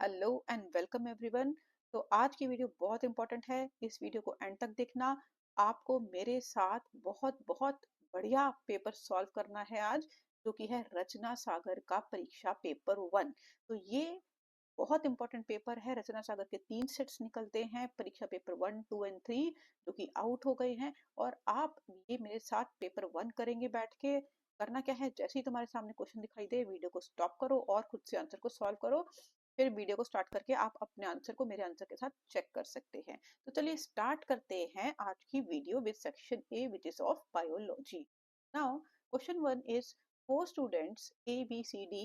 Hello and welcome everyone. तो आज की वीडियो बहुत इंपॉर्टेंट है, इस वीडियो को एंड तक देखना। आपको मेरे साथ बहुत बहुत बढ़िया पेपर सॉल्व करना है आज, जो कि है रचना सागर का परीक्षा पेपर 1। तो ये बहुत इंपॉर्टेंट पेपर है। रचना सागर के 3 सेट्स निकलते हैं, परीक्षा पेपर 1, 2 एंड 3 जो कि आउट हो गए हैं। और आप ये मेरे साथ पेपर 1 करेंगे बैठ के। करना क्या है, जैसे ही तुम्हारे सामने क्वेश्चन दिखाई दे वीडियो को स्टॉप करो और खुद से आंसर को सॉल्व करो। फिर वीडियो को स्टार्ट करके आप अपने आंसर को मेरे आंसर के साथ चेक कर सकते हैं। तो चलिए स्टार्ट करते हैं आज की video with section A which is of biology. Now question 1 is, four students A, B, C, D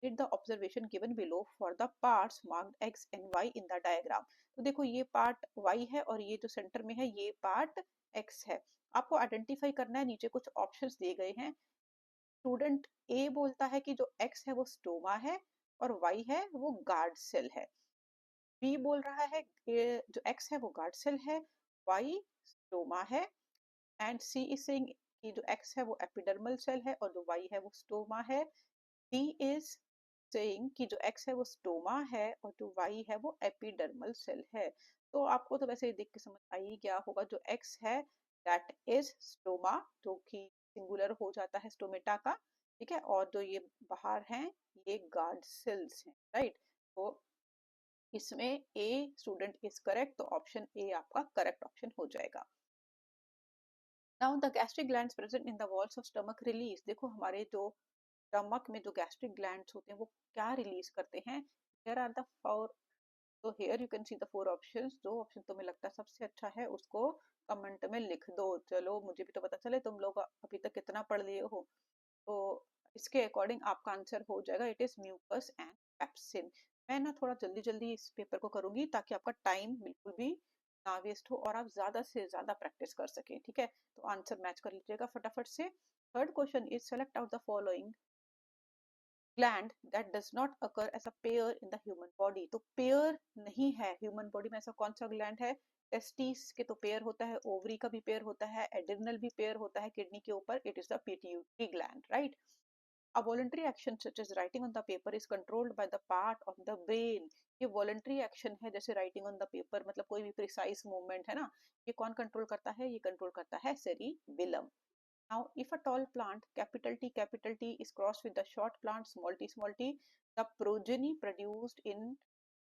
made the observation given below for the parts marked X and Y in the diagram। तो देखो ये part Y है और ये जो centre में है ये पार्ट X है। आपको आइडेंटिफाई करना है, नीचे कुछ ऑप्शंस दिए गए हैं। स्टूडेंट ए बोलता है कि जो एक्स है वो स्टोमा है और वाई है वो गार्ड सेल है। बी बोल रहा है कि जो एक्स है वो गार्ड सेल है, वाई स्टोमा है। एंड सी इज सेइंग कि जो एक्स है वो एपिडर्मल सेल है और जो वाई है वो स्टोमा है। डी इज सेइंग कि जो एक्स है वो स्टोमा है और जो वाई है वो एपिडर्मल सेल है। तो आपको तो वैसे ही देख के समझ आ ही गया होगा, जो एक्स है दैट इज स्टोमा, जो कि सिंगुलर हो जाता है स्टोमेटा का। ठीक है, और जो ये बाहर हैं ये गार्ड सेल्स हैं, राइट। तो इसमें ए स्टूडेंट इज करेक्ट, तो ऑप्शन ए आपका करेक्ट ऑप्शन हो जाएगा। Now the gastric glands present in the walls of stomach release. देखो हमारे जो स्टमक में जो गैस्ट्रिक ग्लैंड्स होते हैं वो क्या रिलीज करते हैं। Here are the four. तो here you can see the four options. जो ऑप्शन तुम्हें लगता है सबसे अच्छा है उसको कमेंट में लिख दो। चलो मुझे भी तो पता चले तुम लोग अभी तक कितना पढ़ लिए हो। तो इसके अकॉर्डिंग आपका आंसर हो जाएगा, it is mucus and pepsin. मैं ना थोड़ा जल्दी जल्दी इस पेपर को करूंगी ताकि आपका टाइम बिल्कुल भी ना वेस्ट हो और आप ज्यादा से ज्यादा प्रैक्टिस कर सकें। ठीक है, तो आंसर मैच कर लीजिएगा फटाफट से। Third question is, select out the following gland that does not occur as a pair in the human body। तो पेयर नहीं है ह्यूमन बॉडी में, ऐसा कौन सा ग्लैंड है। टेस्टिस के तो पेयर होता है, ओवरी का भी पेयर होता है, एड्रिनल भी पेयर होता है किडनी के ऊपर, it is the pituitary gland, right. A voluntary action such as writing on the paper is controlled by the part of the brain। ये voluntary action है, जैसे writing on the paper, मतलब कोई भी precise movement है ना, ये कौन कंट्रोल करता है, ये कंट्रोल करता है cerebellum। Now, if a tall plant, capital T is crossed with the short plant, small t, the progeny produced in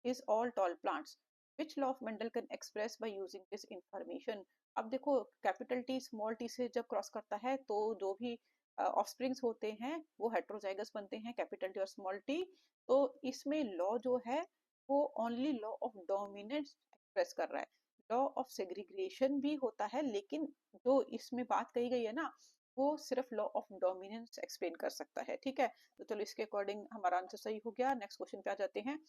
is all tall plants। Which law of Mendel can express by using this information। अब देखो capital T small T से जब cross करता है तो जो भी offsprings होते हैं वो हेट्रोजाइगस बनते हैं, कैपिटल टी और स्मॉल टी। तो इसमें लॉ जो है वो only law of dominance express कर रहा है। लॉ ऑफ सेग्रीगेशन भी होता है, लेकिन जो इसमें बात कही गई है ना वो सिर्फ लॉ ऑफ डोमिनेंस एक्सप्लेन कर सकता है। ठीक है, तो चलो इसके अकॉर्डिंग हमारा आंसर सही हो गया। नेक्स्ट क्वेश्चन पे आ जाते हैं।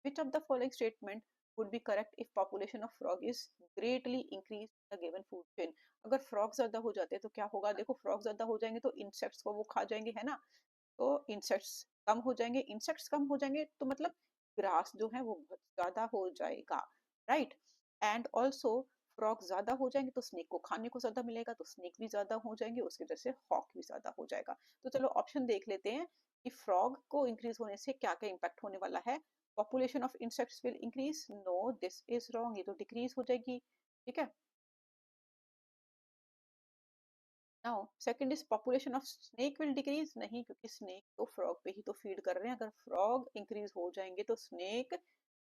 विच of the following statement would be correct if population of frog is greatly increased in the given food chain। अगर फ्रॉग ज्यादा हो जाते हैं तो क्या होगा। देखो फ्रॉग ज्यादा हो जाएंगे तो इंसेक्ट्स को वो खा जाएंगे, है ना। तो इंसेक्ट्स कम हो जाएंगे, इंसेक्ट्स कम हो जाएंगे तो मतलब ग्रास जो है वो बहुत ज्यादा हो जाएगा, राइट। एंड ऑल्सो फ्रॉग ज्यादा हो जाएंगे तो स्नेक को खाने को ज्यादा मिलेगा, तो स्नेक भी ज्यादा हो जाएंगे, उसकी वजह से हॉक भी ज्यादा हो जाएगा। तो चलो ऑप्शन देख लेते हैं कि फ्रॉग को इंक्रीज होने से क्या क्या इम्पैक्ट होने वाला है। Population of insects will increase, no this is wrong, ये तो डिक्रीज हो जाएगी। ठीक है, now second is population of snake will decrease, नहीं, क्योंकि स्नेक तो फ्रॉग पे ही तो फीड कर रहे हैं। अगर फ्रॉग इंक्रीज हो जाएंगे तो स्नेक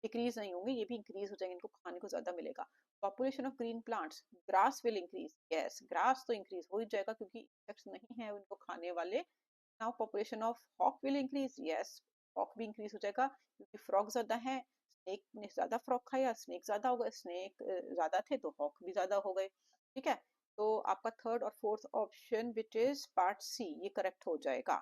डिक्रीज नहीं होंगे, ये भी इंक्रीज हो जाएंगे, इनको खाने को ज्यादा मिलेगा। Population of green plants, grass will increase, yes grass तो इंक्रीज हो ही जाएगा क्योंकि इंसेक्ट्स नहीं है उनको खाने वाले। Now population of hawk will increase, yes hawk भी इंक्रीज हो जाएगा क्योंकि फ्रॉग ज्यादा है, स्नेक ने ज्यादा फ्रॉग खाया, स्नेक ज्यादा हो गए, स्नेक ज्यादा थे तो हॉक भी ज्यादा हो गए। ठीक है, तो आपका थर्ड और fourth option which is part C ये करेक्ट हो जाएगा।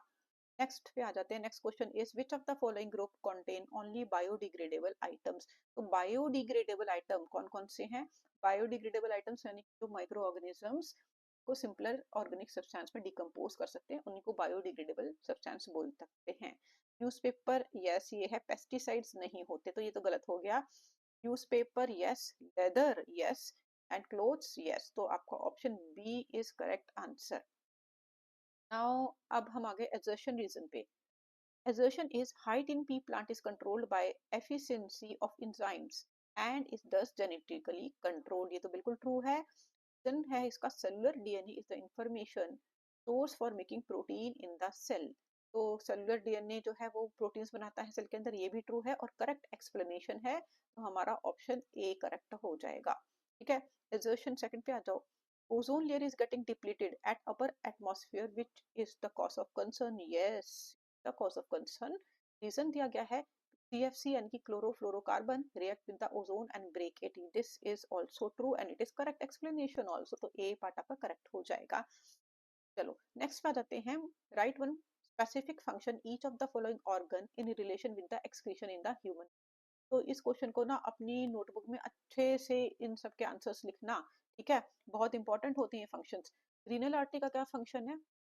नेक्स्ट पे आ जाते हैं। Next question is, which of the following group contain only biodegradable items. तो बायोडिग्रेडेबल आइटम कौन कौन से हैं। बायोडिग्रेडेबल आइटम्स यानी कि जो माइक्रो ऑर्गेनिजम्स को सिंपलर ऑर्गेनिक सब्सटेंस में डिकम्पोज कर सकते हैं उन्हीं को बायोडिग्रेडेबल सब्सटेंस बोल सकते हैं। न्यूज़पेपर, यस ये है। पेस्टिसाइड्स नहीं होते तो ये तो गलत हो गया। Newspaper yes, leather yes, and clothes yes, तो आपका option B is correct answer. Now अब हम आगे एजर्शन रीजन पे। Assertion is height in pea plant is controlled by efficiency of enzymes and is thus genetically controlled. ये तो बिल्कुल true है. Then है इसका cellular DNA is the information source for making protein in the cell. तो cellular DNA जो है वो प्रोटीन्स बनाता है सेल के अंदर, ये भी ट्रू है और करेक्ट एक्सप्लेनेशन है. तो हमारा ऑप्शन ए करेक्ट हो जाएगा. ठीक है. Assertion सेकंड पे आ जाओ. Ozone layer is getting depleted at upper atmosphere, which is the cause of concern. Yes, the cause of concern. Reason दिया गया है CFC यानी कि chlorofluorocarbon react with the ozone and break it. This is also true and it is correct explanation also. तो A part आपका correct हो जाएगा. चलो नेक्स्ट पे आ जाते हैं. Right one specific function each of the following organ in relation with the excretion in the human. तो इस क्वेश्चन को ना अपनी नोटबुक में अच्छे से इन सब के आंसर्स लिखना. ठीक है, बहुत इंपॉर्टेंट होती हैं फंक्शंस. रीनल आर्टरी का क्या फंक्शन है?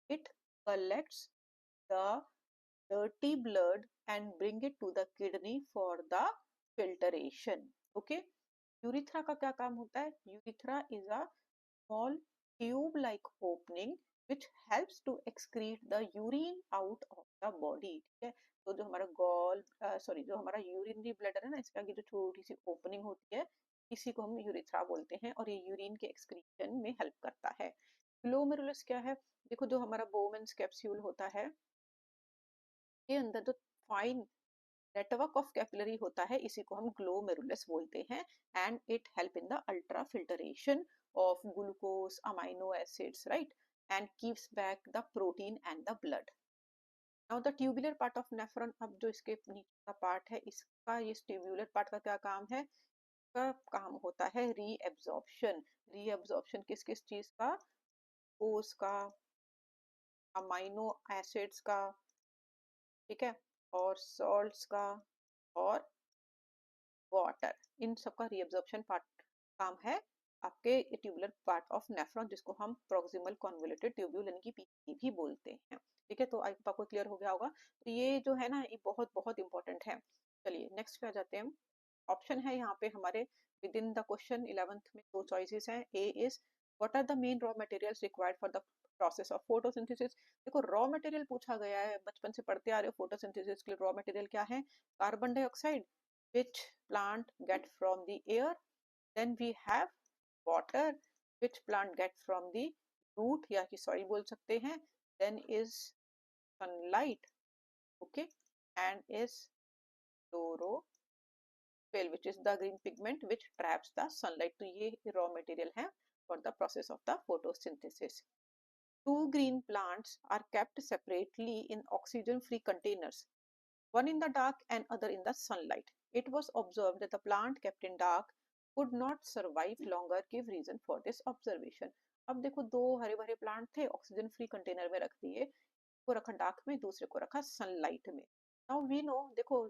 It collects the dirty blood and bring it to the kidney for the filtration. Okay. Urethra का क्या काम होता है? Urethra is a small tube like opening which helps to excrete the urine out of the body. ठीक है. तो जो हमारा जो हमारा यूरिनरी ब्लैडर है ना, इसके आगे जो छोटी सी ओपनिंग होती है, इसी को हम यूरिथ्रा बोलते हैं और ये यूरिन के एक्सक्रीशन में हेल्प करता है. ग्लोमेरुलस क्या है? देखो जो हमारा बोमेन्स कैप्सूल होता है, के अंदर जो फाइन नेटवर्क ऑफ कैपिलरी होता है, इसी को हम ग्लोमेरुलस बोलते हैं. And it help in the ultra filtration of glucose amino acids, right, and keeps back the protein and the blood. Now the tubular part of nephron. अब जो इसके नीचे का पार्ट है, इसका ये ट्यूबुलर पार्ट का क्या काम है? का काम होता है रीएब्जॉर्प्शन. रीएब्जॉर्प्शन किस किस चीज का? ग्लूकोज का, अमाइनो एसिड्स का, ठीक है, और सॉल्ट्स का और वाटर, इन सब का रीअब्जॉर्प्शन पार्ट काम है आपके ट्यूबुलर पार्ट ऑफ नेफ्रॉन, जिसको हम प्रोक्सिमल कन्वोल्यूटेड ट्यूब्यूल यानी कि पीसी भी बोलते हैं. ठीक है, तो आपको क्लियर हो गया होगा. तो ये जो है ना, ये बहुत बहुत इंपॉर्टेंट है. चलिए नेक्स्ट पे आ जाते हैं. ऑप्शन है यहाँ पे हमारे with in the question 11th में दो चॉइसेस हैं. A is what are the main raw materials required for the process of photosynthesis. देखो रॉ मटेरियल पूछा गया है, बचपन से पढ़ते आ रहे हो फोटोसिंथेसिस के लिए रॉ मटेरियल क्या है? Carbon dioxide which plant get from the air. Then we have water which plant get from the root या कि soil बोल सकते हैं. Then is sunlight, okay, and is chlorophyll which is the green pigment which traps the sunlight. तो ये raw material है for the process of the photosynthesis. Two green plants are kept separately in oxygen-free containers, one in the dark and other in the sunlight. It was observed that the plant kept in dark could not survive longer. Give reason for this observation. अब देखो दो हरे भरे plant थे, oxygen free container में रख दिए, को रखा डार्क में, दूसरे को रखा सनलाइट में. नाउ वी नो, देखो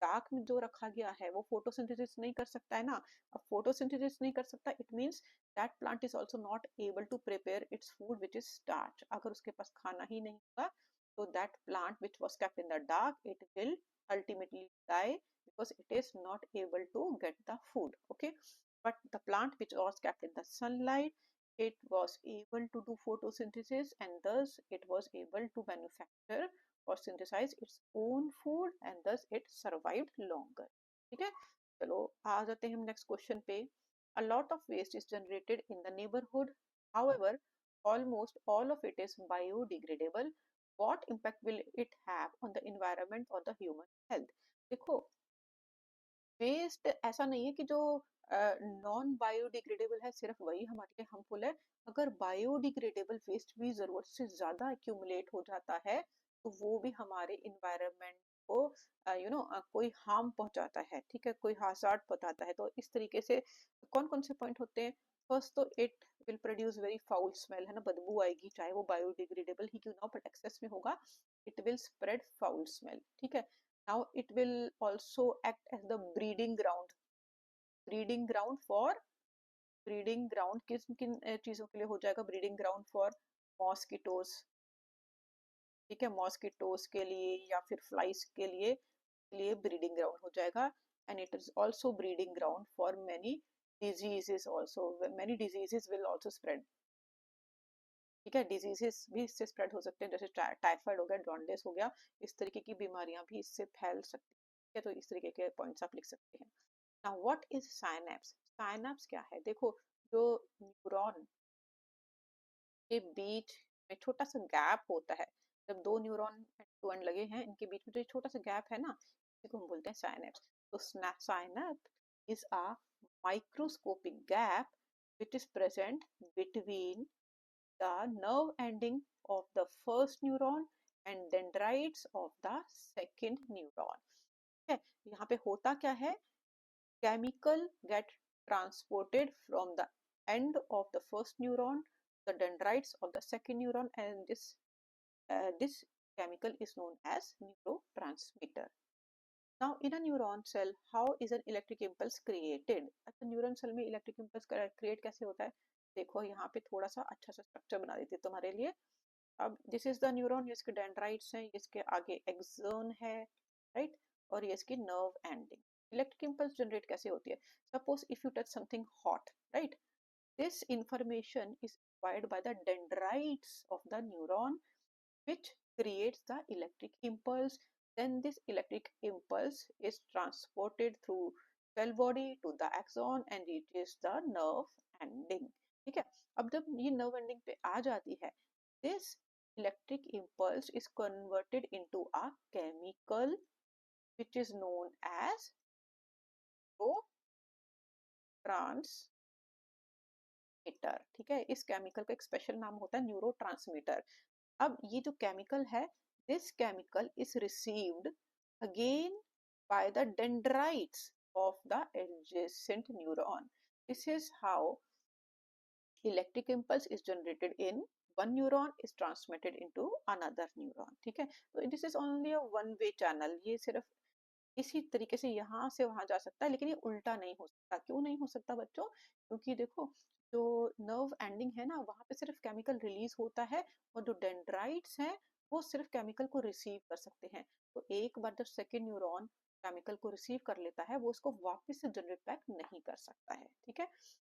डार्क में जो रखा गया है वो फोटोसिंथेसिस नहीं कर सकता है ना. अब फोटोसिंथेसिस नहीं कर सकता, it means that plant is also not able to prepare its food which is starch. अगर उसके पास खाना ही नहीं होगा, तो that plant which was kept in the dark, it will ultimately die because it is not able to get the food. Okay, but the plant which was kept in the sunlight, it was able to do photosynthesis and thus it was able to manufacture or synthesize its own food and thus it survived longer. ठीक है, चलो आ जाते हैं हम next question पे. A lot of waste is generated in the neighborhood. However, almost all of it is biodegradable. What impact will it have on the environment or the human health? देखो waste ऐसा नहीं है कि जो non biodegradable है सिर्फ वही हमारे लिए हार्मफुल है. अगर बायोडिग्रेडेबल वेस्ट भी जरूरत से ज्यादा एक्यूमुलेट हो जाता है, तो वो भी हमारे इन्वायरमेंट को कोई हार्म पहुंचाता है. ठीक है, कोई हाजार्ड पहुंचाता है. तो इस तरीके से कौन कौन से पॉइंट होते हैं? फर्स्ट तो it will produce very foul smell, है ना, बदबू आएगी, चाहे वो बायोडिग्रेडेबल ही क्यों ना हो, बट एक्सेस में होगा, it will spread foul smell. ठीक है. Now it will also act as the breeding ground. breeding ground for breeding ground किन किन चीजों के लिए हो जाएगा? breeding ground for mosquitoes. ठीक है, mosquitoes के लिए या फिर flies के लिए breeding ground हो जाएगा. and it is also breeding ground for many diseases also. Many diseases will also spread. ठीक है, डिजीजेस भी इससे स्प्रेड हो सकते हैं, जैसे टाइफाइड हो गया, जॉन्डिस हो गया, इस तरीके की बीमारियां भी इससे फैल सकती है। तो इस तरीके के पॉइंट्स आप लिख सकते हैं। Now what is synapse? Synapse क्या है? देखो, जो न्यूरॉन के बीच में छोटा सा गैप होता है, जब दो न्यूरॉन टू एंड लगे हैं, इनके बीच में जो छोटा सा गैप है ना, इसी को हम बोलते हैं साइनेप्स। तो synapse is a microscopic gap which is present between the nerve ending of the first neuron and dendrites of the second neuron। ठीक है, यहाँ पे होता क्या है, chemical get transported from the end of the first neuron, the dendrites of the second neuron, and this chemical is known as neurotransmitter. Now in a neuron cell, how is an electric impulse created? अच्छा, neuron cell में electric impulse create कैसे होता है? देखो यहाँ पे थोड़ा सा अच्छा सा स्ट्रक्चर बना देती है तुम्हारे लिए। अब दिस इज द न्यूरॉन, ये इसके डेंड्राइट्स हैं, इसके आगे एक्सोन है, राइट, और ये इसकी nerve ending. Electric impulse generate कैसे होती है? Suppose if you touch something hot, right, this information is acquired by the dendrites of the neuron, which creates the electric impulse. Then this electric impulse is transported through cell body to the axon and reaches the nerve ending। ठीक है, अब जब ये nerve ending पे आ जाती है, this electric impulse is converted into a chemical which is known as neurotransmitter। ठीक है, इस केमिकल का एक स्पेशल नाम होता है न्यूरोट्रांसमीटर। अब ये जो केमिकल है, this chemical is received again by the dendrites of the adjacent neuron. This is how electric impulse is generated in one neuron is transmitted into another neuron। ठीक है, तो this is only a one way channel, ये सिर्फ इसी तरीके से यहाँ से वहां जा सकता है, लेकिन ये उल्टा नहीं हो सकता। क्यों नहीं हो सकता बच्चों? क्योंकि देखो, जो नर्व एंडिंग है ना, वहां पे सिर्फ केमिकल रिलीज होता है, और जो डेंड्राइट्स हैं वो सिर्फ केमिकल को रिसीव कर सकते हैं। तो एक बार जब सेकेंड न्यूरॉन केमिकल को रिसीव कर लेता है, वो उसको वापस से जनरेट बैक नहीं कर सकता है। ठीक है,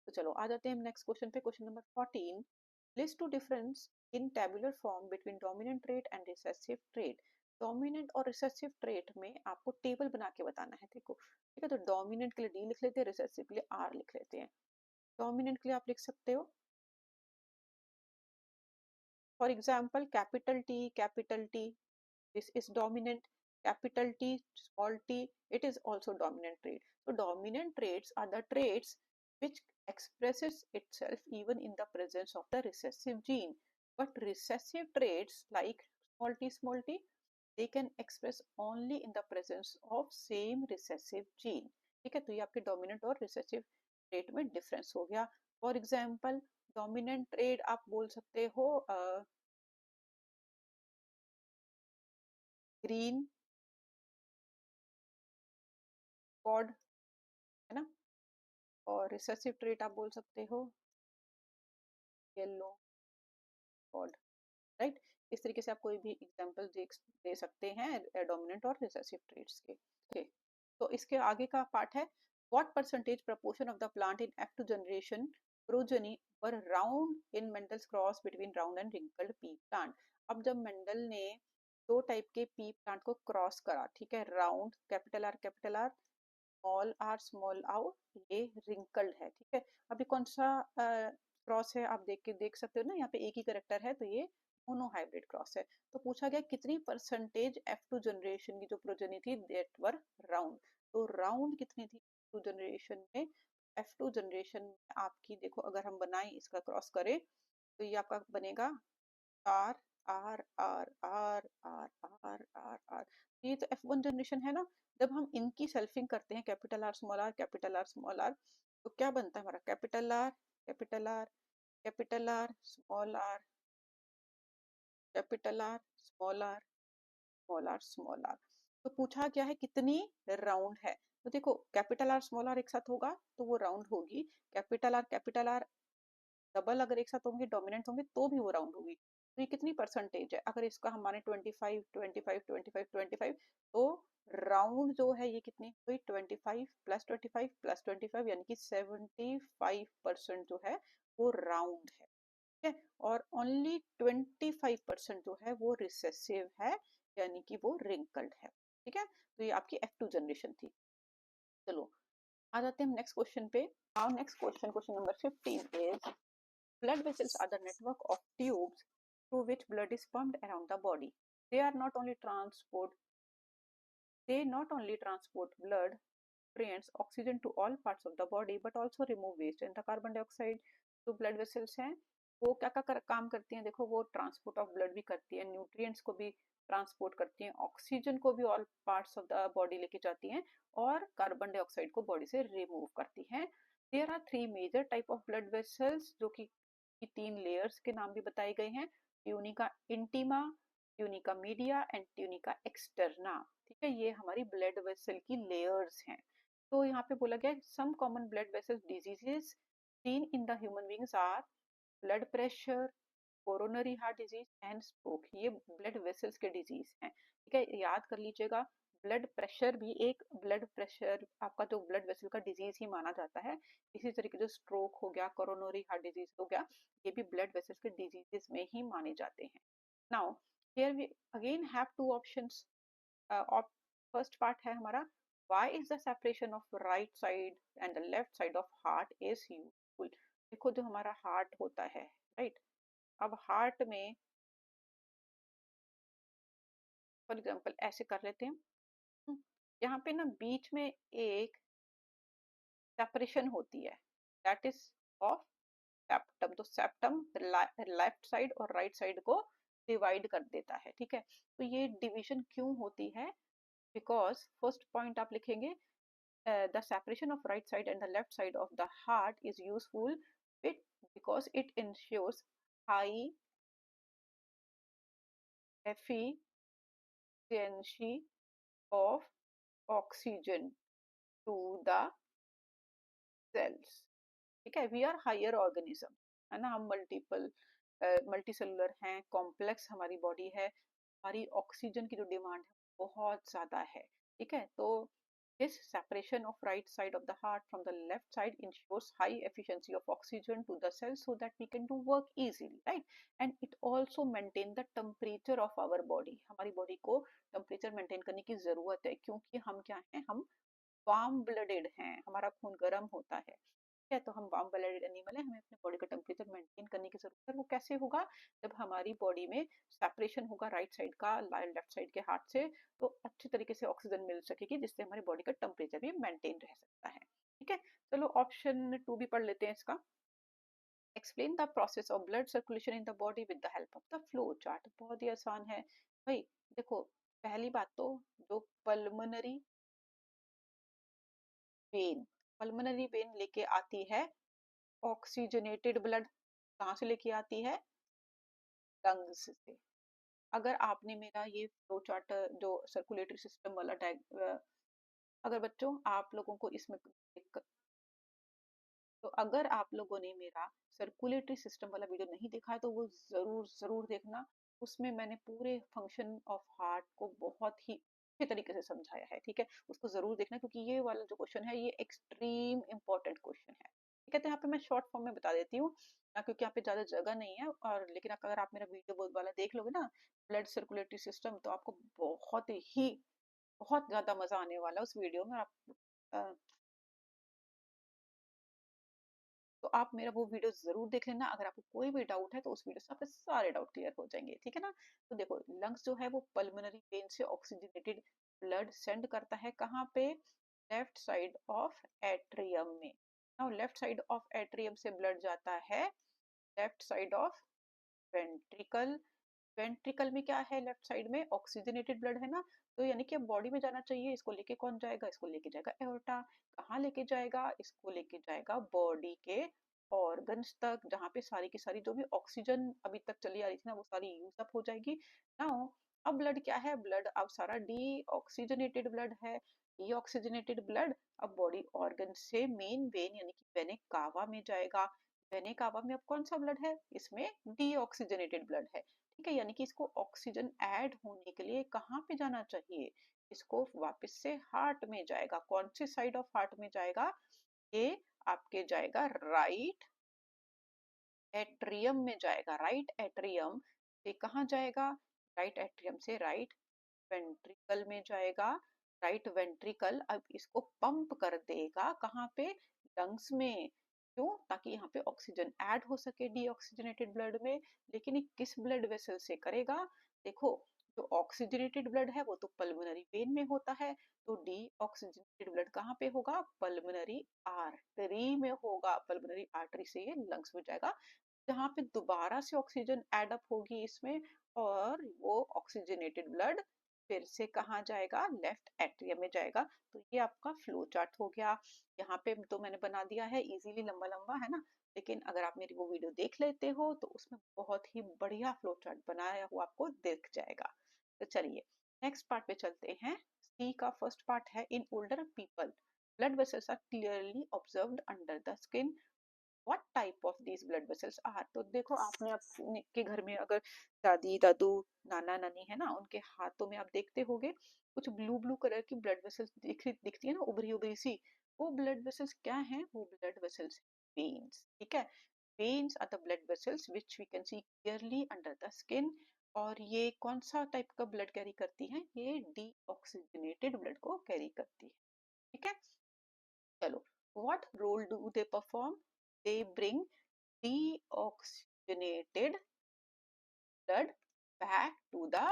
तो चलो आ जाते हैं नेक्स्ट क्वेश्चन पे। Question number 14, list two difference in tabular form between dominant trait and recessive trait. Dominant और रिसेसिव ट्रेट में आपको टेबल बना के बताना है। देखो, ठीक है, तो डोमिनेंट के लिए डी लिख लेते हैं, रिसेसिव के लिए आर लिख लेते हैं। डोमिनेंट के लिए आप लिख सकते हो, for example capital T, this is dominant, capital T, small t, it is also dominant trait। So dominant traits are the traits which expresses itself even in the presence of the recessive gene, but recessive traits like small t, they can express only in the presence of same recessive gene। ठीक है, तो ये आपके dominant और recessive trait में difference हो गया। For example, dominant trait आप बोल सकते हो ग्रीन पॉड, है ना, और रिसेसिव ट्रेट आप बोल सकते हो येलो पॉड, राइट। इस तरीके से आप कोई भी एग्जांपल दे सकते हैं डोमिनेंट और रिसेसिव ट्रेट्स के। ओके, तो इसके आगे का पार्ट है, what percentage proportion of the plant in F2 generation progeny were round in Mendel's cross between round and wrinkled P plant. अब जब मेंडल ने दो टाइप के पी प्लांट को क्रॉस करा, ठीक है, round capital R small R, ये रिंकल्ड है। ठीक है, अभी कौन सा क्रॉस है आप देख सकते हो ना, यहाँ पे एक ही करेक्टर है, तो ये मोनोहाइब्रिड क्रॉस है। तो पूछा गया कितनी परसेंटेज F2 जनरेशन की जो प्रोजेनी थी दैट वर राउंड। तो राउंड कितनी थी F2 जनरेशन में? F2 जनरेशन में आपकी देखो, अगर हम बनाए इसका क्रॉस करें, तो ये आपका बनेगा R R R R R R R R. ये तो F1 जनरेशन है ना। जब हम इनकी सेल्फिंग करते हैं, कैपिटल आर स्मॉल आर, तो क्या बनता है हमारा? Capital R capital R small R, capital R small R small R small R. तो पूछा क्या है कितनी राउंड है? तो देखो, कैपिटल आर स्मॉल आर एक साथ होगा तो वो राउंड होगी, कैपिटल आर डबल अगर एक साथ होंगे, डोमिनेंट होंगे, तो भी वो राउंड होगी। तो ये कितनी परसेंटेज है? अगर इसका हम माने 25 25 25 25, तो राउंड जो है ये कितनी हुई? 25 प्लस 25 प्लस 25, यानी कि 75% जो है वो राउंड है। ठीक है, और ओनली 25% जो है वो रिसेसिव है, यानी कि वो रिंकल्ड है। ठीक है, तो ये आपकी F2 जनरेशन थी। चलो आ जाते हैं हम नेक्स्ट क्वेश्चन पे। Our next question, question number 15 is blood vessels are the network of tubes through which blood is pumped around the body. They are not only transport they not only transport blood nutrients, oxygen to all parts of the body, but also remove waste and the carbon dioxide. जो blood vessels हैं वो क्या क्या काम करती हैं, देखो वो ट्रांसपोर्ट ऑफ ब्लड भी करती है, न्यूट्रिएंट्स को भी ट्रांसपोर्ट करती हैं, ऑक्सीजन को भी all parts of the body लेके जाती हैं, और कार्बन डाइऑक्साइड को बॉडी से रिमूव करती हैं। There are three major type of blood vessels, जो कि तीन लेयर्स के नाम भी बताए गए हैं, tunica intima, tunica media and tunica externa. ठीक है, ये हमारी ब्लड वेसल की लेयर्स हैं। तो यहाँ पे बोला गया some common blood vessel diseases seen in the human beings are blood pressure, coronary heart disease and stroke. ये ब्लड वेसल्स के डिजीज हैं। ठीक है, याद कर लीजिएगा, ब्लड प्रेशर भी एक ब्लड प्रेशर आपका जो ब्लड वेसल का डिजीज ही माना जाता है। इसी तरीके से स्ट्रोक हो गया, कोरोनरी हार्ट डिजीज हो गया, ये भी ब्लड वेसल्स के डिजीजेस में ही माने जाते हैं। Now here we again have two options. First part है हमारा, why is the separation of right side and the left side of heart is useful। देखो जो हमारा हार्ट होता है, राइट, अब हार्ट में फॉर एग्जांपल ऐसे कर लेते हैं, यहाँ पे ना बीच में एक सेपरेशन होती है, दैट इज ऑफ सेप्टम। तो सेप्टम लेफ्ट साइड और राइट साइड को डिवाइड कर देता है। ठीक है, तो ये डिवीजन क्यों होती है, बिकॉज फर्स्ट पॉइंट आप लिखेंगे, the separation of right side and the left side of the heart is useful it, because it ensures high efficiency of oxygen to the cells। ठीक है, वी आर हायर ऑर्गेनिज्म, है ना, हम multiple multi cellular हैं, complex हमारी body है, हमारी oxygen की जो डिमांड है बहुत ज्यादा है। ठीक है, तो this separation of right side of the heart from the left side ensures high efficiency of oxygen to the cells so that we can do work easily, right? And it also maintain the temperature of our body। हमारी body को temperature maintain करने की जरूरत है, क्योंकि हम क्या हैं, हम वार्म ब्लडेड हैं, हमारा खून गर्म होता है। ठीक है, तो हम वार्म ब्लडेड एनिमल है, हमें अपने बॉडी का टेम्परेचर मेंटेन करने की जरूरत है। वो कैसे होगा, जब हमारी बॉडी में सेपरेशन होगा राइट साइड का लेफ्ट साइड के हार्ट से, तो अच्छी तरीके से ऑक्सीजन मिल सकेगी, जिससे हमारी बॉडी का टेम्परेचर भी मेंटेन रह सकता है। ठीक है, चलो ऑप्शन 2 भी पढ़ लेते हैं इसका। Explain the process of blood circulation in the body with the help of the flow chart. बहुत ही आसान है भाई। देखो, पहली बात तो जो पल्मोनरी वेन, पल्मोनरी वेन लेके आती है ऑक्सीजनेटेड ब्लड। कहाँ से लेके आती है, लंग्स से। अगर आपने मेरा ये फ्लो चार्ट जो सर्कुलेटरी सिस्टम वाला अगर बच्चों आप लोगों को इसमें तो अगर आप लोगों ने मेरा सर्कुलेटरी सिस्टम वाला वीडियो नहीं देखा है तो वो जरूर जरूर देखना। उसमें मैंने पूरे फंक्शन ऑफ हार्ट को बहुत ही अच्छे तरीके से समझाया है। ठीक है, उसको जरूर देखना, क्योंकि ये वाला जो क्वेश्चन है ये एक्सट्रीम इंपॉर्टेंट क्वेश्चन है। ठीक है, तो यहाँ पे मैं शॉर्ट फॉर्म में बता देती हूँ, क्योंकि यहाँ पे ज्यादा जगह नहीं है, और लेकिन अगर आप मेरा वीडियो वाला देख लोगे ना, ब्लड सर्कुलेटरी सिस्टम, तो आपको बहुत ज्यादा मजा आने वाला है उस वीडियो में। आप तो आप मेरा वो वीडियो जरूर देख लेना। अगर आपको कोई भी डाउट है तो उस वीडियो से आपके सारे डाउट क्लियर हो जाएंगे। ठीक है ना, तो देखो लंग्स जो है वो पल्मोनरी वेन से ऑक्सीजनेटेड ब्लड सेंड करता है, कहाँ पे, लेफ्ट साइड ऑफ एट्रियम में। Now left side of atrium से ब्लड जाता है left side of ventricle. Ventricle में क्या है, लेफ्ट साइड में ऑक्सीजनेटेड ब्लड है ना, तो यानी कि अब बॉडी में जाना चाहिए। इसको लेके कौन जाएगा, इसको लेके जाएगा एओर्टा। कहाँ लेके जाएगा, इसको लेके जाएगा बॉडी के ऑर्गन्स तक, जहाँ पे सारी की सारी जो भी ऑक्सीजन अभी तक चली आ रही थी ना, वो सारी यूज अप हो जाएगी। नाउ अब ब्लड क्या है, ब्लड अब सारा डी ऑक्सीजनेटेड ब्लड है। डी ऑक्सीजनेटेड ब्लड अब बॉडी ऑर्गन से मेन वेन यानी कि वेने कावा में जाएगा। वेने कावा में अब कौन सा ब्लड है, इसमें डी ऑक्सीजनेटेड ब्लड है। ठीक है, यानी कि इसको ऑक्सीजन ऐड होने के लिए कहाँ पे जाना चाहिए, इसको वापस से हार्ट में जाएगा। कौन सी साइड ऑफ हार्ट में जाएगा, ये आपके जाएगा राइट एट्रियम में जाएगा, राइट एट्रियम से कहाँ जाएगा, राइट एट्रियम से राइट वेंट्रिकल में जाएगा। राइट वेंट्रिकल अब इसको पंप कर देगा कहाँ पे, लंग्स में। क्यों, ताकि यहाँ पे ऑक्सीजन ऐड हो सके डीऑक्सीजनेटेड ब्लड में। लेकिन ये किस ब्लड वेसल से करेगा, देखो जो ऑक्सीजनेटेड ब्लड है वो तो पल्मोनरी वेन में होता है, तो डीऑक्सीजनेटेड ब्लड कहाँ पे होगा, पल्मोनरी आर्टरी में होगा। पल्मोनरी आर्टरी से ये लंग्स में जाएगा, जहाँ पे दोबारा से ऑक्सीजन एड अप होगी इसमें, और वो ऑक्सीजनेटेड ब्लड फिर से कहाँ जाएगा, लेफ्ट एट्रियम में जाएगा। तो ये आपका फ्लो चार्ट हो गया। यहाँ पे तो मैंने बना दिया है इजीली, लंबा लंबा है ना, लेकिन अगर आप मेरी वो वीडियो देख लेते हो तो उसमें बहुत ही बढ़िया फ्लो चार्ट बनाया हुआ आपको दिख जाएगा। तो चलिए नेक्स्ट पार्ट पे चलते हैं। सी का फर्स्ट पार्ट है, in older people blood vessels are clearly observed under the skin, what type of these blood vessels are. तो देखो आपने अपने के घर में अगर दादी दादू नाना नानी है ना, उनके हाथों में आप देखते होगे कुछ ब्लू ब्लू कलर की ब्लड वेसल्स दिखती है ना, उभरी उभरी सी। वो ब्लड वेसल्स क्या हैं, वो ब्लड वेसल्स वेन्स, ठीक है। Veins are the blood vessels which we can see clearly under the skin. और ये कौन सा टाइप का ब्लड कैरी करती है, ये डीऑक्सीजनेटेड ब्लड को कैरी करती है, ठीक है। चलो, what role do they perform, they bring deoxygenated blood back to the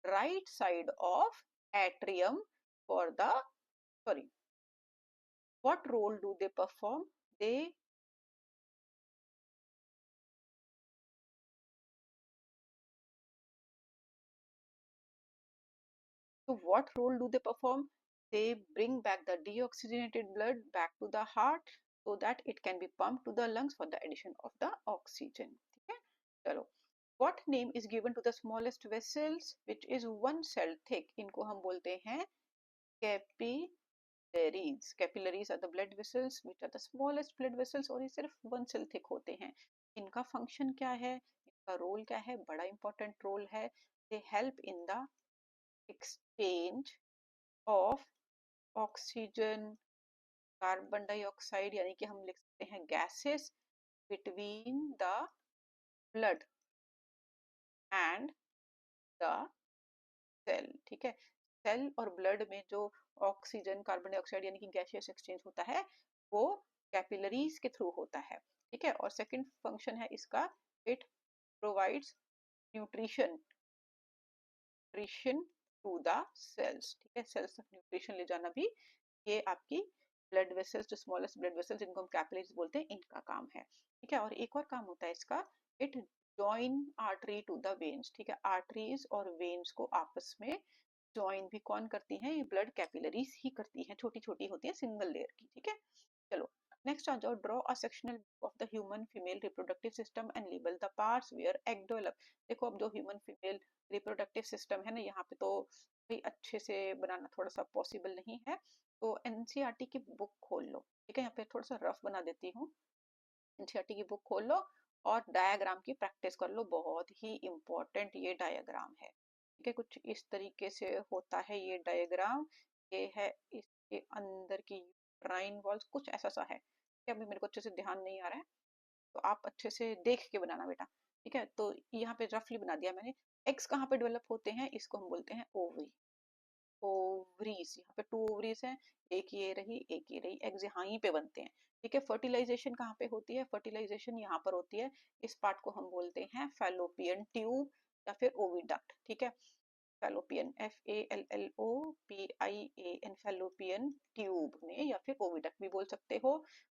right side of atrium for the, sorry, what role do they perform, they, so what role do they perform, they bring back the deoxygenated blood back to the heart so that it can be pumped to the lungs for the addition of the oxygen, ठीक है। चलो, what name is given to the smallest vessels which is one cell thick, इनको हम बोलते हैं capillaries. Capillaries are the blood vessels which are the smallest blood vessels, और ये सिर्फ वन सेल थिक होते हैं। इनका फंक्शन क्या है, इनका रोल क्या है, बड़ा इंपॉर्टेंट रोल है। They help in the exchange of oxygen, carbon dioxide, यानी कि हम लिख सकते हैं gases, between the blood and the cell, ठीक है। सेल और ब्लड में जो ऑक्सीजन कार्बन डाइऑक्साइड यानी कि गैसियस एक्सचेंज होता है वो कैपिलरीज के थ्रू होता है, ठीक है। और सेकंड फंक्शन है इसका, it provides nutrition, nutrition to the cells, ठीक है। सेल्स तक न्यूट्रिशन ले जाना भी ये आपकी ब्लड वेसल्स, जो स्मॉलेस्ट ब्लड वेसल्स जिनको हम कैपिलरीज बोलते हैं, इनका काम है, ठीक है। और एक और काम होता है इसका, it join artery to the veins, ठीक है। आर्टरीज और वेन्स को आपस में जॉइन भी कौन करती हैं, ये ब्लड कैपिलरीज ही करती हैं, छोटी छोटी होती है सिंगल लेयर की, ठीक है। चलो नेक्स्ट आ जाओ, draw a sectional of the human female reproductive system and label the parts where egg develop. देखो अब जो ह्यूमन फीमेल रिप्रोडक्टिव सिस्टम है ना, यहाँ पे तो भाई अच्छे से बनाना थोड़ा सा पॉसिबल नहीं है, तो एनसीईआरटी की बुक खोल लो, ठीक है। यहाँ पे थोड़ा सा रफ बना देती हूँ, एनसीईआरटी की बुक खोल लो और डायग्राम की प्रैक्टिस कर लो, बहुत ही इंपॉर्टेंट ये डायग्राम है, ठीक है। कुछ इस तरीके से होता है ये डायग्राम, ये है इसके अंदर की यूट्राइन वॉल्स, कुछ ऐसा सा है, कि अभी मेरे को अच्छे से ध्यान नहीं आ रहा है, तो आप अच्छे से देख के बनाना बेटा, ठीक है। तो यहाँ पे रफली बना दिया मैंने। एग्स कहाँ पे डेवलप होते हैं, इसको हम बोलते हैं ओवरी, ओवरीज, यहाँ पे टू ओवरीज हैं, एक ये रही एक ये रही, एग्स यहाँ ही पे बनते हैं, ठीक है। फर्टिलाइजेशन कहाँ पे होती है, फर्टिलाइजेशन यहाँ पर होती है, इस पार्ट को हम बोलते हैं फैलोपियन ट्यूब या फिर ओविडक्ट, ठीक है। फैलोपियन, FALLOPIAN, फैलोपियन ट्यूब में या फिर ओविडक्ट भी बोल सकते हो।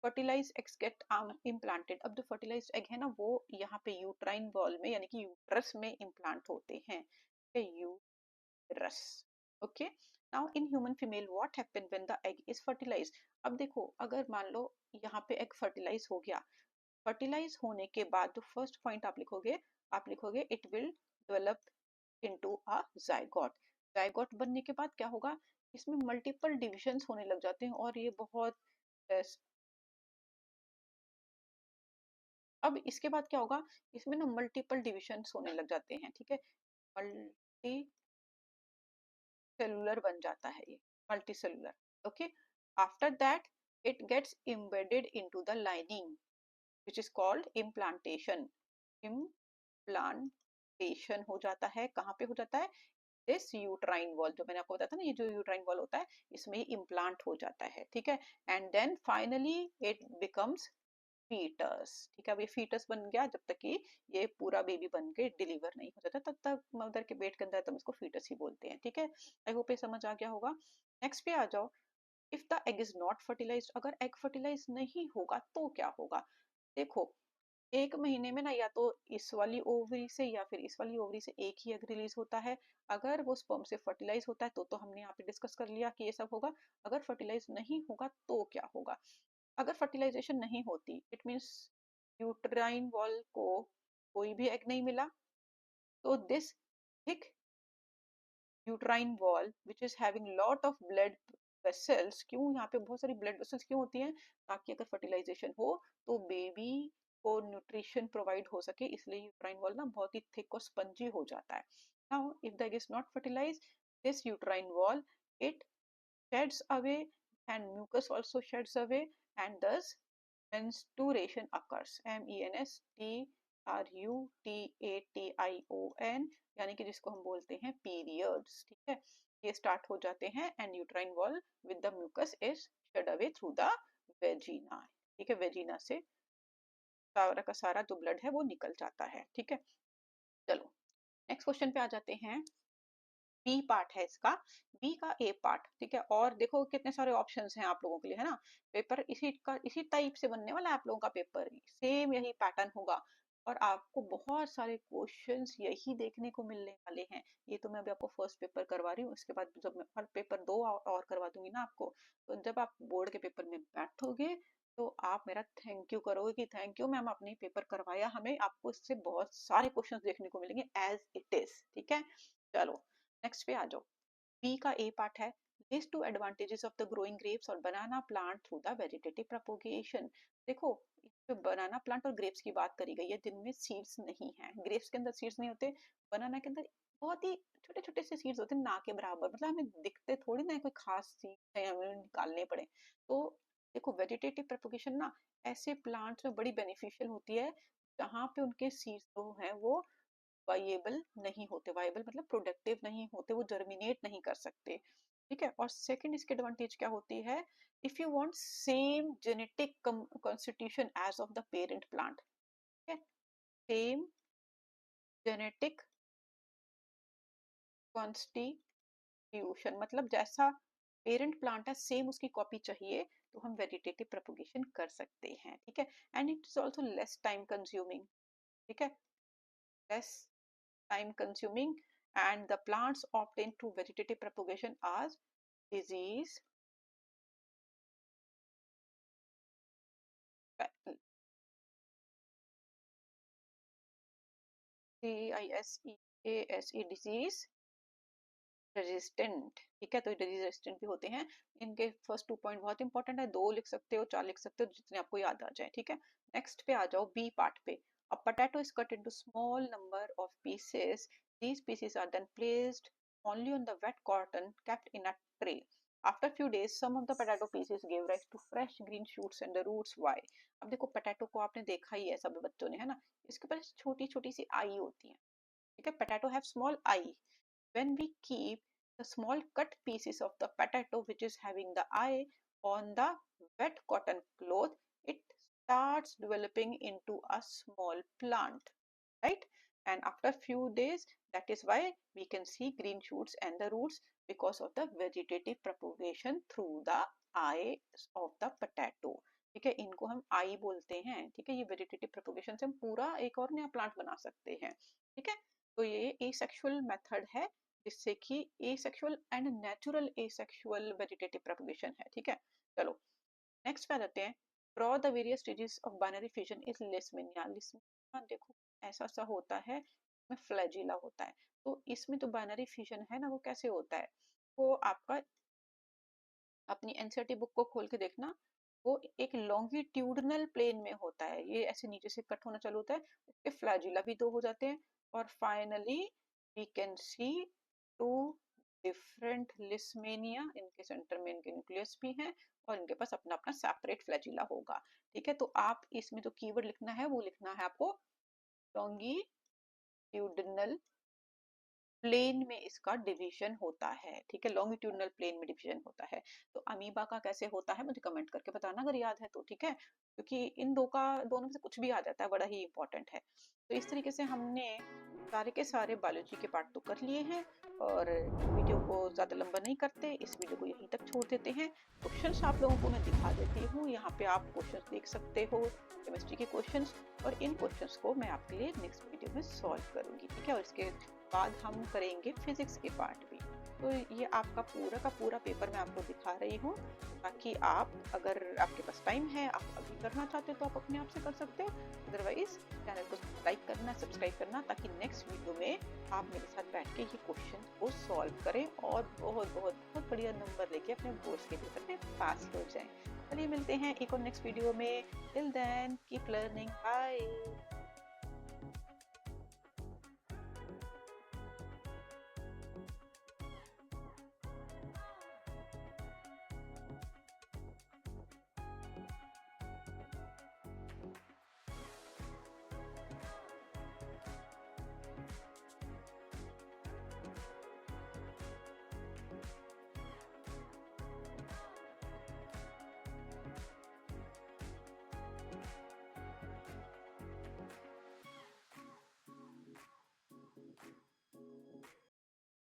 फर्टिलाइज एग्स गेट इम्प्लांटेड, अब जो फर्टिलाइज एग है ना वो यहाँ पे यूट्राइन वॉल में यानी कि यूट्रस में इम्प्लांट होते हैं, uterus, okay. Now in human female what happen when the egg is fertilized. अब देखो अगर मान लो यहाँ पे एग फर्टिलाइज हो गया, फर्टिलाइज होने के बाद जो फर्स्ट पॉइंट आप लिखोगे it will develop into a zygote. Zygote बनने के बाद क्या होगा, इसमें मल्टीपल डिविजन्स होने लग जाते हैं, और ये बहुत अब इसके बाद क्या होगा, इसमें ना मल्टीपल डिविजन्स होने लग जाते हैं, ठीक है। मल्टी सेलुलर बन जाता है ये, multi cellular, okay. After that it gets embedded into the lining, which is called implantation. Implantation हो जाता है, कहाँ पे हो जाता है? दिस यूट्राइन वॉल, जो मैंने आपको बताया था ना, ये जो यूट्राइन वॉल होता है इसमें इम्प्लांट हो जाता है, ठीक है। And then finally it becomes foetus, ठीक है। अब ये फीटस बन गया, जब तक कि ये पूरा बेबी बन के डिलीवर नहीं हो जाता तब तक मदर के पेट के अंदर, तब इसको फीटस ही बोलते हैं, ठीक है। आई होप ये समझ आ गया होगा। नेक्स्ट पे आ जाओ। If the egg is not fertilized, अगर एग फर्टिलाइज नहीं होगा तो क्या होगा? देखो, 1 महीने में ना या तो इस वाली ओवरी से या फिर इस वाली ओवरी से एक ही एग रिलीज होता है। अगर वो स्पर्म से फर्टिलाइज होता है तो हमने यहाँ पे डिस्कस कर लिया कि ये सब होगा। अगर फर्टिलाइज नहीं होगा तो क्या होगा? अगर फर्टिलाइजेशन नहीं होती, इट मीन्स यूट्राइन वॉल को कोई भी एग नहीं मिला, तो this thick uterine wall which is having lot of blood vessels, क्यों यहाँ पे बहुत सारी ब्लड वेसल्स क्यों होती हैं? ताकि अगर फर्टिलाइजेशन हो तो बेबी को न्यूट्रिशन प्रोवाइड हो सके, इसलिए यूट्राइन वॉल ना बहुत ही थिक और स्पंजी हो जाता है। Now if the egg is not fertilize, this uterine wall it sheds away and mucus also sheds away, and thus menstruation occurs, menstruation, यानी कि जिसको हम बोलते हैं पीरियड्स, ठीक है। ये स्टार्ट हो जाते हैं and uterine wall with the mucus is shed away through the vagina, ठीक है। वेजिना से सारा का सारा जो ब्लड है वो निकल जाता है, ठीक है। चलो नेक्स्ट क्वेश्चन पे आ जाते हैं। बी पार्ट है इसका, बी का ए पार्ट, ठीक है। और देखो कितने सारे ऑप्शंस हैं आप लोगों के लिए, है ना। पेपर इसी टाइप से बनने वाला है आप लोगों का पेपर, सेम यही पैटर्न होगा और आपको बहुत सारे क्वेश्चंस यही देखने को मिलने वाले हैं। ये तो मैं अभी आपको फर्स्ट पेपर करवा रही हूँ, इसके बाद जब मैं हर पेपर 2 और करवा दूंगी ना आपको, तो जब आप बोर्ड के पेपर में बैठोगे तो आप मेरा थैंक यू करोगे कि थैंक यू मैम, आपने पेपर करवाया हमें, आपको इससे बहुत सारे क्वेश्चंस देखने को मिलेंगे एज इट इज, ठीक है। चलो नेक्स्ट पे आ जाओ। बी का ए पार्ट है, list two advantages of the growing grapes और banana plant through the vegetative propagation. देखो, बनाना प्लांट और ग्रेप्स की बात करी गई है जिनमें सीड्स नहीं है। ग्रेप्स के अंदर सीड्स नहीं होते, बनाना के अंदर बहुत ही छोटे छोटे से सीड्स होते हैं, ना के बराबर, मतलब हमें दिखते थोड़ी ना, कोई खास सीड है हमें निकालने पड़े। तो देखो, वेजिटेटिव प्रोपोगेशन ना ऐसे प्लांट्स में बड़ी बेनिफिशियल होती है जहाँ पे उनके सीड्स जो है वो वाइएबल नहीं होते, वाइएबल मतलब प्रोडक्टिव नहीं होते, वो जर्मिनेट नहीं कर सकते, ठीक है। और सेकंड इसकी एडवांटेज क्या होती है? If you want same genetic constitution as of the parent plant, ठीक है, सेम जेनेटिक कॉन्स्टिट्यूशन मतलब जैसा पेरेंट प्लांट है सेम उसकी कॉपी चाहिए, तो हम वेजिटेटिव प्रोपोगेशन कर सकते हैं, ठीक है। And it is also less time consuming, ठीक है, less time consuming, and the plants obtained through vegetative propagation are disease disease resistant, ठीक है। तो डिजीज रेजिस्टेंट भी होते हैं। इनके फर्स्ट 2 पॉइंट बहुत इंपॉर्टेंट है, 2 लिख सकते हो, 4 लिख सकते हो, जितने आपको याद आ जाए, ठीक है। नेक्स्ट पे आ जाओ, बी पार्ट पे। A potato is cut into small number of pieces, these pieces are then placed only on the wet cotton kept in a tray. After few days, some of the potato pieces gave rise to fresh green shoots and the roots. Why? अब देखो, potato को आपने देखा ही है सब बच्चों ने, है ना। इसके ऊपर छोटी छोटी सी आई होती है, ठीक है। Potato have small I. When we keep the small cut pieces of the potato which is having the eye on the wet cotton cloth, it starts developing into a small plant, right? And after few days, that is why we can see green shoots and the roots, because of the vegetative propagation through the eyes of the potato, ठीक है। इनको हम आई बोलते हैं, ठीक है। ये vegetative propagation से हम पूरा एक और नया प्लांट बना सकते हैं, ठीक है। तो ये एसेक्सुअल मेथड है, जिससे कि asexual and natural asexual vegetative propagation है, ठीक है। चलो नेक्स्ट पे आ जाते हैं। Draw the various stages of binary fission is Leishmania. Leishmania देखो ऐसा सा होता है, इसमें फ्लैजिला होता है। तो इसमें जो बाइनरी फिजन है ना, वो कैसे होता है? वो आपका अपनी एनसीईआरटी बुक को खोल के देखना, वो एक लॉन्गिट्यूडनल प्लेन में होता है, ये ऐसे नीचे से कट होना चालू होता है, इसके फ्लैजिला भी 2 हो जाते हैं, और finally we can see 2 different leishmania, इनके सेंटर में इनके न्यूक्लियस भी हैं और इनके पास अपना अपना सेपरेट फ्लैजिला होगा। ठीक है, तो आप इसमें जो कीवर्ड लिखना है वो लिखना है आपको लॉन्गिट्यूडिनल प्लेन में इसका डिवीजन होता है। ठीक है, लॉन्गिट्यूडिनल प्लेन में डिवीजन होता है। तो अमीबा का कैसे होता है मुझे कमेंट करके बताना अगर याद है तो। ठीक है, क्योंकि इन दोनों में से कुछ भी आ जाता है, बड़ा ही इंपॉर्टेंट है। तो इस तरीके से हमने सारे के सारे बायोलॉजी के पार्ट तो कर लिए हैं और वीडियो को ज़्यादा लंबा नहीं करते, इस वीडियो को यहीं तक छोड़ देते हैं। क्वेश्चंस आप लोगों को मैं दिखा देती हूँ, यहाँ पे आप क्वेश्चंस देख सकते हो, केमिस्ट्री के क्वेश्चंस, और इन क्वेश्चंस को मैं आपके लिए नेक्स्ट वीडियो में सॉल्व करूंगी। ठीक है, और इसके बाद हम करेंगे फिजिक्स के पार्ट भी। तो ये आपका पूरा का पूरा पेपर मैं आपको दिखा रही हूँ, ताकि आप, अगर आपके पास टाइम है, आप अभी करना चाहते हो तो आप अपने आप से कर सकते हो, अदरवाइज चैनल को लाइक करना, सब्सक्राइब करना, ताकि नेक्स्ट वीडियो में आप मेरे साथ बैठ के ये क्वेश्चन को सॉल्व करें और बहुत बहुत बहुत बढ़िया नंबर लेके अपने बोर्ड्स के पेपर में पास हो जाएं। चलिए मिलते हैं एक और नेक्स्ट वीडियो में। Till then keep learning, bye.